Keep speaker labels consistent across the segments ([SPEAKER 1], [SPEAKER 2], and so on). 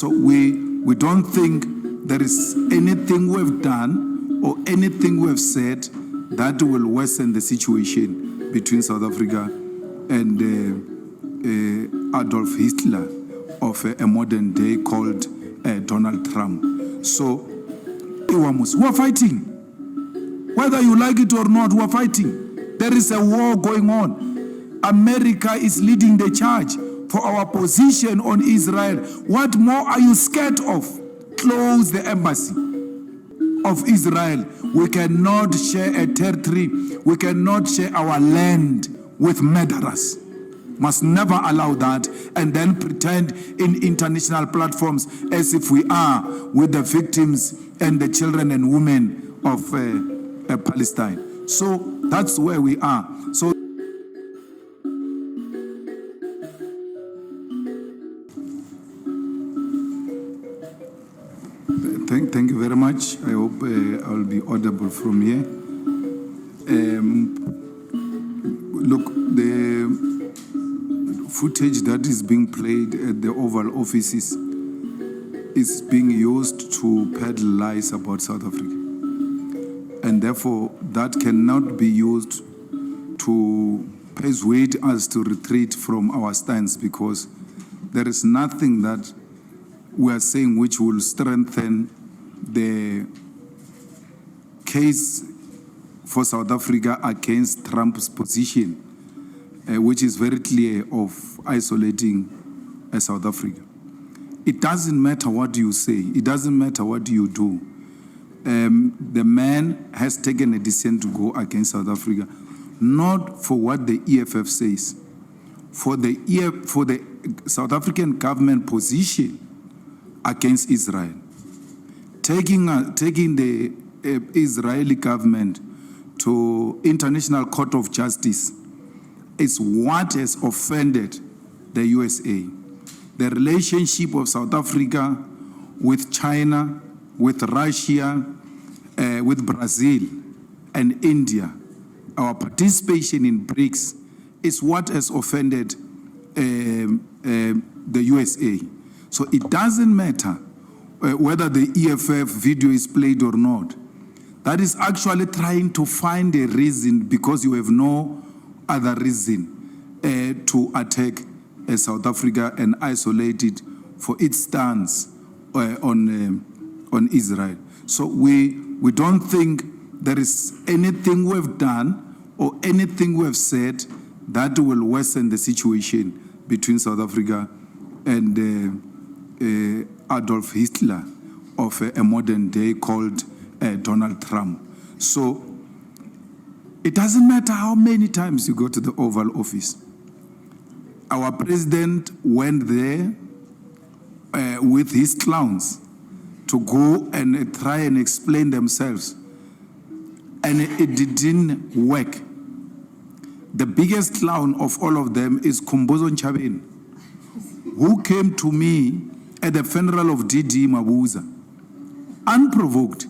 [SPEAKER 1] So we don't think there is anything we've done or anything we've said that will worsen the situation between South Africa and Adolf Hitler of a modern day called Donald Trump. So we're fighting. Whether you like it or not, we're fighting. There is a war going on. America is leading the charge for our position on Israel. What more are you scared of? Close the embassy of Israel. We cannot share a territory. We cannot share our land with murderers. Must never allow that and then pretend in international platforms as if we are with the victims and the children and women of Palestine. So that's where we are. So thank you very much. I hope I'll be audible from here. Look, the footage that is being played at the Oval Offices is being used to peddle lies about South Africa. And therefore, that cannot be used to persuade us to retreat from our stance, because there is nothing that we are saying which will strengthen the case for South Africa against Trump's position, which is very clear of isolating South Africa. It doesn't matter what you say. It doesn't matter what you do. The man has taken a decision to go against South Africa, not for what the EFF says, for the South African government position against Israel. Taking the Israeli government to International Court of Justice is what has offended the USA. The relationship of South Africa with China, with Russia, with Brazil and India, our participation in BRICS is what has offended the USA. So it doesn't matter whether the EFF video is played or not. That is actually trying to find a reason, because you have no other reason to attack South Africa and isolate it for its stance on Israel. So we don't think there is anything we've done or anything we've said that will worsen the situation between South Africa and Adolf Hitler of a modern day called Donald Trump. So it doesn't matter how many times you go to the Oval Office. Our president went there with his clowns to go and try and explain themselves, and it didn't work. The biggest clown of all of them is Kumbuzo Nchabeni, who came to me at the funeral of Didi Mabuza, unprovoked,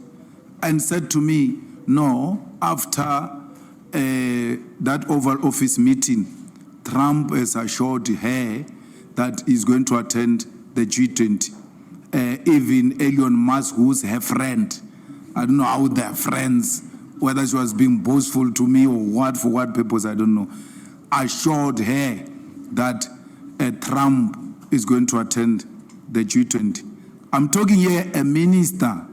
[SPEAKER 1] and said to me, no, after that Oval Office meeting, Trump has assured her that he's going to attend the G20. Even Elon Musk, who's her friend, I don't know how they're friends, whether she was being boastful to me or what, for what purpose, I don't know, assured her that Trump is going to attend the G20. I'm talking here a minister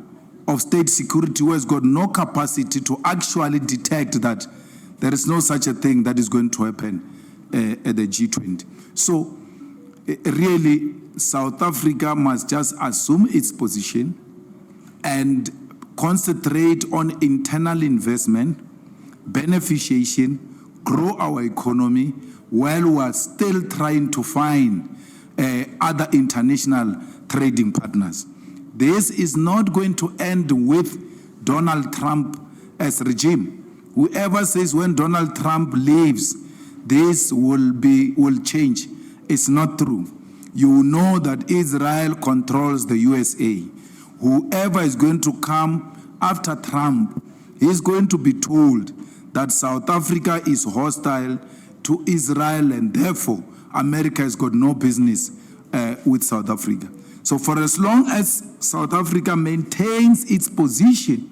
[SPEAKER 1] of state security who has got no capacity to actually detect that there is no such a thing that is going to happen at the G20. So really, South Africa must just assume its position and concentrate on internal investment, beneficiation, grow our economy, while we are still trying to find other international trading partners. This is not going to end with Donald Trump as regime. Whoever says when Donald Trump leaves, this will change, it's not true. You know that Israel controls the USA. Whoever is going to come after Trump is going to be told that South Africa is hostile to Israel, and therefore America has got no business with South Africa. So for as long as South Africa maintains its position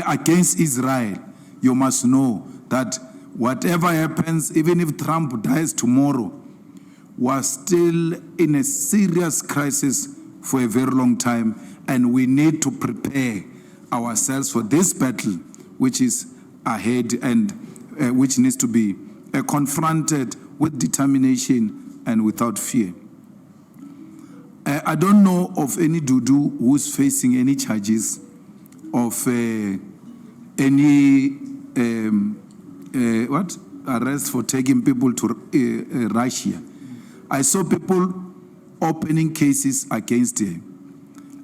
[SPEAKER 1] against Israel, you must know that whatever happens, even if Trump dies tomorrow, we're still in a serious crisis for a very long time, and we need to prepare ourselves for this battle which is ahead and which needs to be confronted with determination and without fear. I don't know of any Dudu who's facing any charges of any arrest for taking people to Russia. I saw people opening cases against her,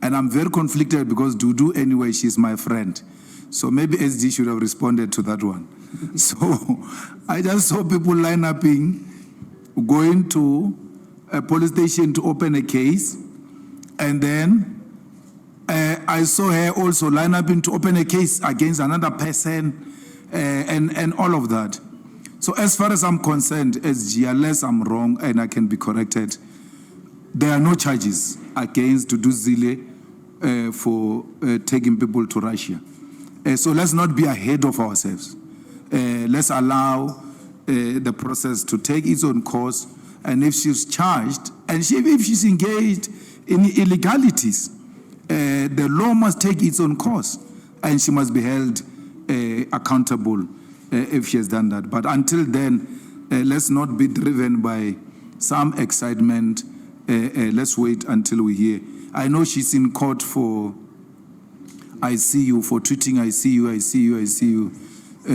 [SPEAKER 1] and I'm very conflicted because Dudu, anyway, she's my friend. So maybe SD should have responded to that one. So I just saw people line up going to a police station to open a case, and then I saw her also line up to open a case against another person, and all of that. So as far as I'm concerned, SG, unless I'm wrong and I can be corrected, there are no charges against Dudu Zile for taking people to Russia. So let's not be ahead of ourselves. Let's allow the process to take its own course. And if she's charged, and if she's engaged in illegalities, the law must take its own course, and she must be held accountable if she has done that. But until then, let's not be driven by some excitement. Let's wait until we hear. I know she's in court for I see you, for tweeting I see you,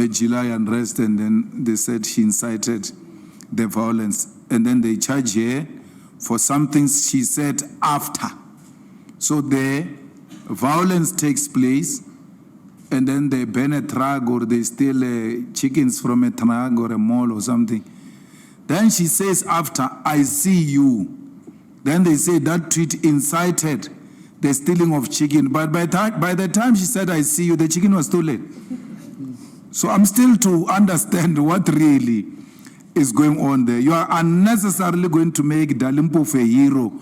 [SPEAKER 1] July unrest, and then they said she incited the violence. And then they charge her for something she said after. So the violence takes place, and then they burn a truck or they steal chickens from a truck or a mall or something. Then she says after, I see you. Then they say that tweet incited the stealing of chicken. But by the time she said, I see you, the chicken was stolen. So I'm still to understand what really is going on there. You are unnecessarily going to make Dalimpo a hero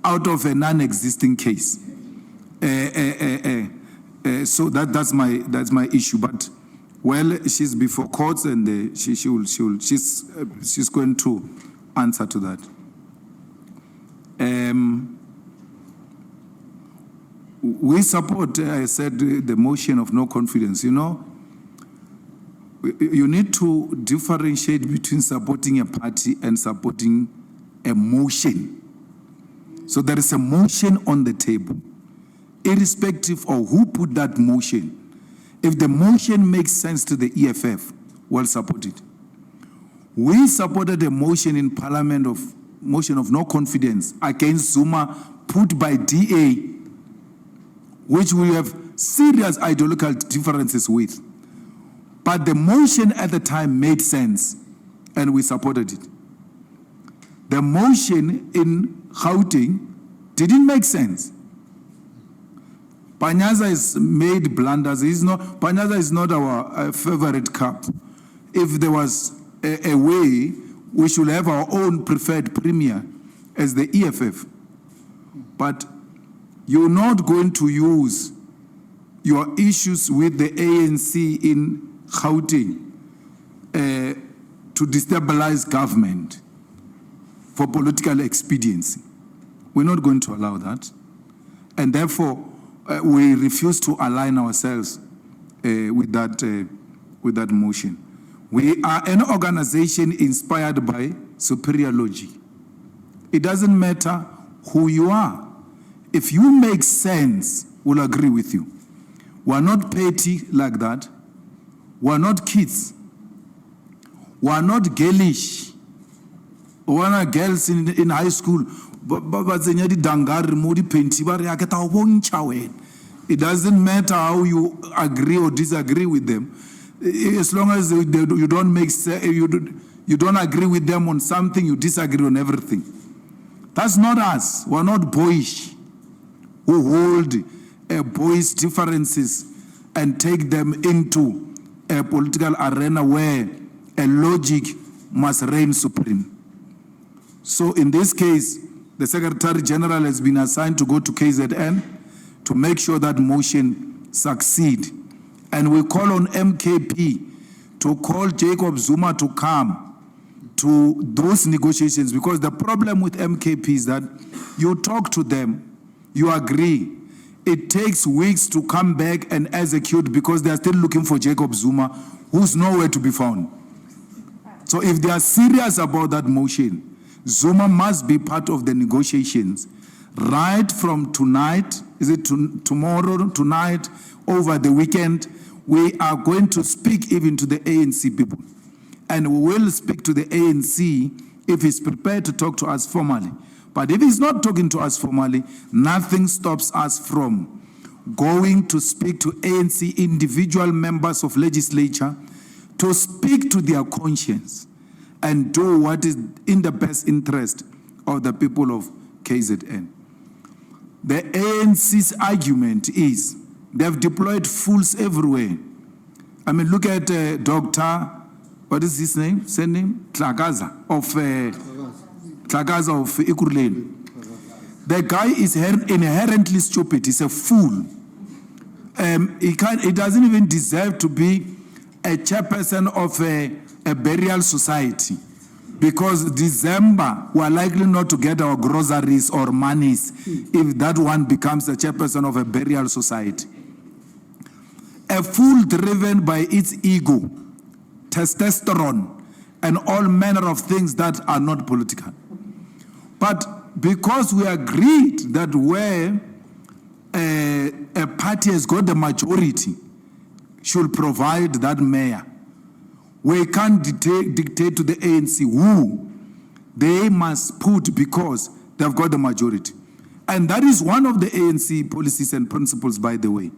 [SPEAKER 1] out of a non-existing case. So that's my issue. But well, she's before courts, and she's going to answer to that. We support, I said, the motion of no confidence. You know, you need to differentiate between supporting a party and supporting a motion. So there is a motion on the table, irrespective of who put that motion. If the motion makes sense to the EFF, we'll support it. We supported a motion in Parliament of motion of no confidence against Zuma put by DA, which we have serious ideological differences with. But the motion at the time made sense, and we supported it. The motion in Gauteng didn't make sense. Panyaza has made blunders. Panyaza is not our favorite cup. If there was a way, we should have our own preferred premier as the EFF. But you're not going to use your issues with the ANC in Gauteng to destabilize government for political expediency. We're not going to allow that. And therefore, we refuse to align ourselves with that motion. We are an organization inspired by superior logic. It doesn't matter who you are. If you make sense, we'll agree with you. We're not petty like that. We're not kids. We're not girlish. We're not girls in high school. It doesn't matter how you agree or disagree with them. As long as you don't agree with them on something, you disagree on everything. That's not us. We're not boyish, who hold boyish differences and take them into a political arena where a logic must reign supreme. So in this case, The Secretary General has been assigned to go to KZN to make sure that motion succeed. And we call on MKP to call Jacob Zuma to come to those negotiations, because the problem with MKP is that you talk to them, you agree. It takes weeks to come back and execute because they are still looking for Jacob Zuma, who's nowhere to be found. So if they are serious about that motion, Zuma must be part of the negotiations right from tonight, tomorrow, tonight, over the weekend. We are going to speak even to the ANC people. And we will speak to the ANC if he's prepared to talk to us formally. But if he's not talking to us formally, nothing stops us from going to speak to ANC individual members of legislature to speak to their conscience and do what is in the best interest of the people of KZN. The ANC's argument is they've deployed fools everywhere. I mean, look at Dr. What is his name? Surname? Tlagaza of Ikurlane. The guy is inherently stupid. He's a fool. He doesn't even deserve to be a chairperson of a burial society, because December we're likely not to get our groceries or monies if that one becomes a chairperson of a burial society. A fool driven by its ego, testosterone, and all manner of things that are not political. But because we agreed that where a party has got the majority should provide that mayor, we can't dictate to the ANC who they must put because they've got the majority. And that is one of the ANC policies and principles, by the way.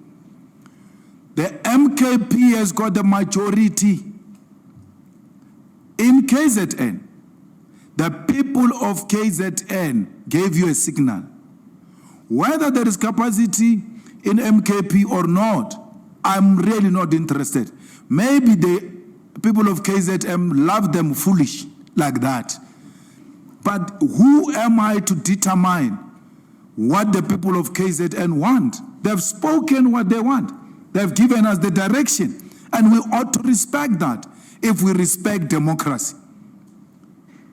[SPEAKER 1] The MKP has got the majority in KZN. The people of KZN gave you a signal. Whether there is capacity in MKP or not, I'm really not interested. Maybe the people of KZN love them foolish like that. But who am I to determine what the people of KZN want? They've spoken what they want. They've given us the direction. And we ought to respect that if we respect democracy.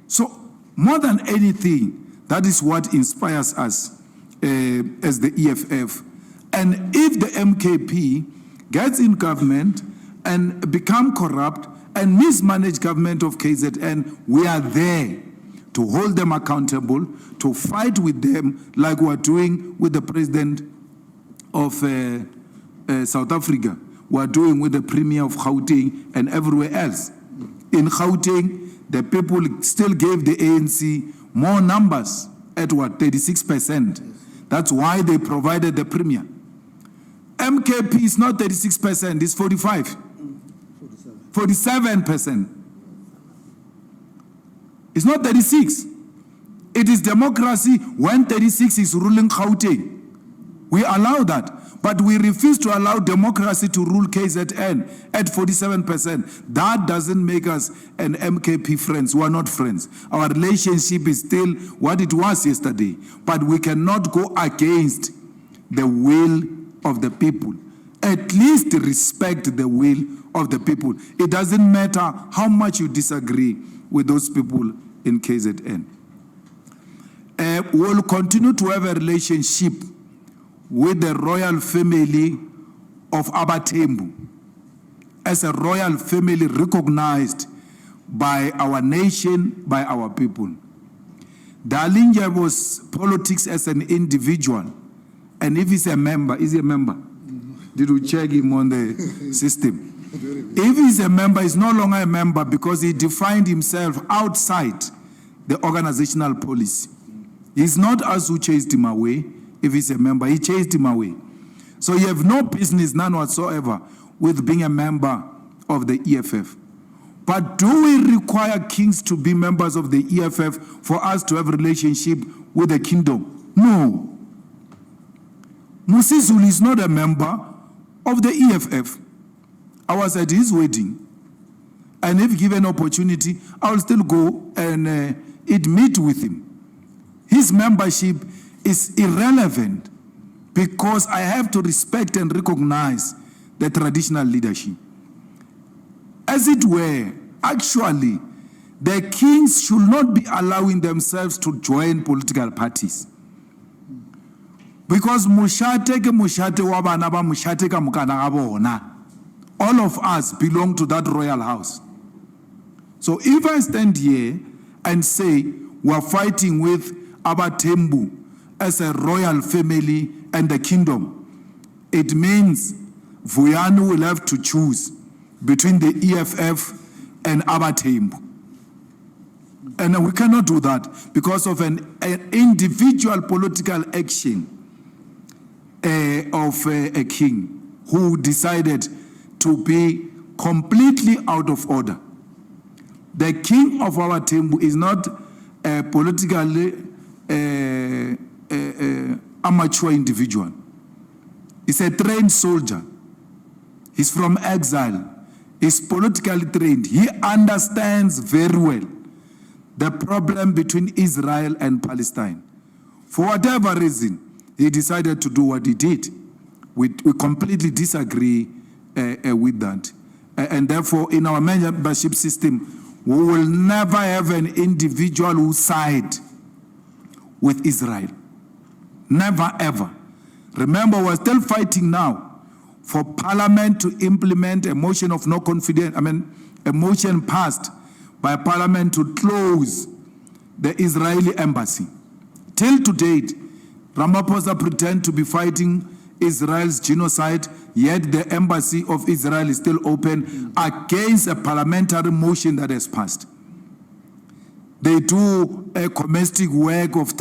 [SPEAKER 1] So more than anything, that is what inspires us as the EFF. And if the MKP gets in government and become corrupt and mismanage government of KZN, we are there to hold them accountable, to fight with them like we're doing with the president of South Africa. We're doing with the premier of Gauteng and everywhere else. In Gauteng, the people still gave the ANC more numbers at what, 36%. That's why they provided the premier. MKP is not 36%, it's 45. 47%. It's not 36. It is democracy when 36 is ruling Gauteng. We allow that. But we refuse to allow democracy to rule KZN at 47%. That doesn't make us an MKP friends. We are not friends. Our relationship is still what it was yesterday. But we cannot go against the will of the people. At least respect the will of the people. It doesn't matter how much you disagree with those people in KZN. We'll continue to have a relationship with the royal family of Abatembu as a royal family recognized by our nation, by our people. Dalinja was politics as an individual, and if he's a member, is he a member? Did we check him on the system? If he's a member, he's no longer a member because he defined himself outside the organizational policy. He's not us who chased him away. If he's a member, he chased him away. So you have no business, none whatsoever, with being a member of the EFF. But do we require kings to be members of the EFF for us to have a relationship with the kingdom? No. Musizulu is not a member of the EFF. I was at his wedding. And if given opportunity, I will still go and eat meat with him. his membership is irrelevant because I have to respect and recognize the traditional leadership. As it were, actually, the kings should not be allowing themselves to join political parties. Because mushate ke mushate wa bana ba mushate ka mokana ga bona. All of us belong to that royal house. So if I stand here and say we're fighting with Abatembu as a royal family and the kingdom, it means Vuyanu will have to choose between the EFF and Abatembu. And we cannot do that because of an individual political action of a king who decided to be completely out of order. The king of our Tembu is not a politically amateur individual. He's a trained soldier. He's from exile. He's politically trained. He understands very well the problem between Israel and Palestine. For whatever reason, he decided to do what he did. We completely disagree with that. And therefore, in our membership system, we will never have an individual who side with Israel. Never, ever. Remember, we're still fighting now for Parliament to implement a motion of no confidence, a motion passed by Parliament to close the Israeli embassy. Till to date, Ramaphosa pretends to be fighting Israel's genocide, yet the embassy of Israel is still open against a parliamentary motion that has passed. They do a domestic work of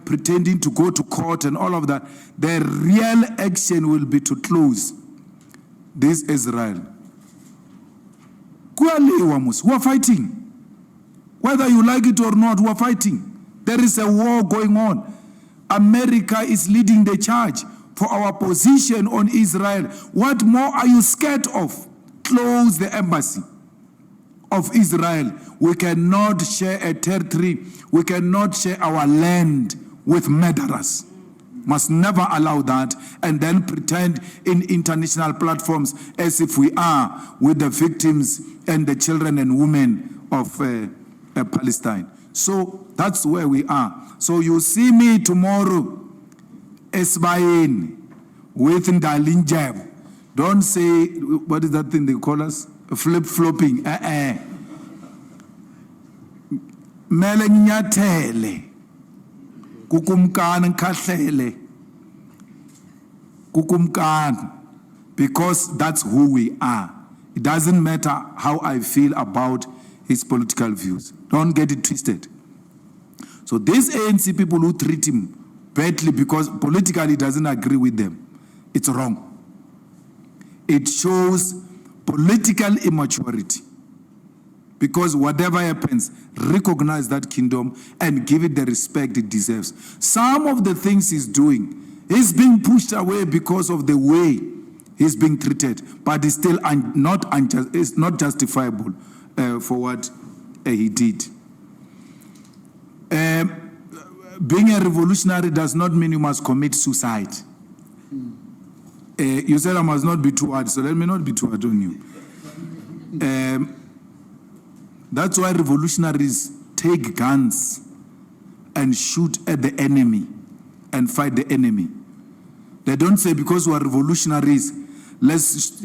[SPEAKER 1] pretending to go to court and all of that. The real action will be to close this Israel. We are fighting. Whether you like it or not, we are fighting. There is a war going on. America is leading the charge for our position on Israel. What more are you scared of? Close the embassy of Israel. We cannot share a territory. We cannot share our land with murderers. Must never allow that and then pretend in international platforms as if we are with the victims and the children and women of Palestine. So that's where we are. So you see me tomorrow Esbayin with Ndalinjab. Don't say, what is that thing they call us? Flip-flopping. Melenyathele. Kukumkan kahlele. Kukumkan. Because that's who we are. It doesn't matter how I feel about his political views. Don't get it twisted. So these ANC people who treat him badly because politically doesn't agree with them, it's wrong. It shows political immaturity. Because whatever happens, recognize that kingdom and give it the respect it deserves. Some of the things he's doing, he's being pushed away because of the way he's being treated, but it's still it's not justifiable for what he did. Being a revolutionary does not mean you must commit suicide. You said I must not be too hard, so let me not be too hard on you. That's why revolutionaries take guns and shoot at the enemy and fight the enemy. They don't say because we are revolutionaries, let's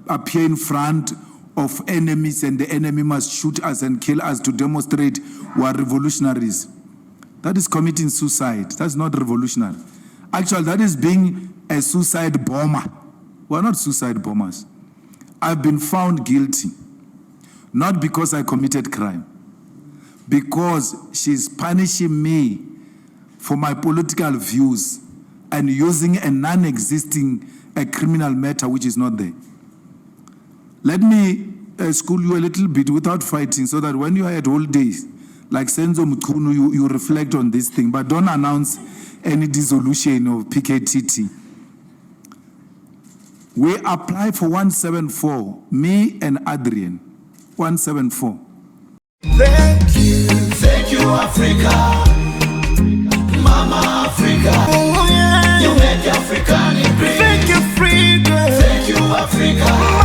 [SPEAKER 1] appear in front of enemies and the enemy must shoot us and kill us to demonstrate we are revolutionaries. That is committing suicide. That's not revolutionary. Actually, that is being a suicide bomber. We're not suicide bombers. I've been found guilty, not because I committed crime, because she's punishing me for my political views and using a non-existing criminal matter which is not there. Let me school you a little bit without fighting so that when you are at holidays, like Senzo Mukunu, you reflect on this thing, but don't announce any dissolution of PKTT. We apply for 174, me and Adrian, 174.
[SPEAKER 2] Thank you, Africa. Mama Africa. Oh, yeah. You make Africa great. Thank you, Africa. Thank you, Africa.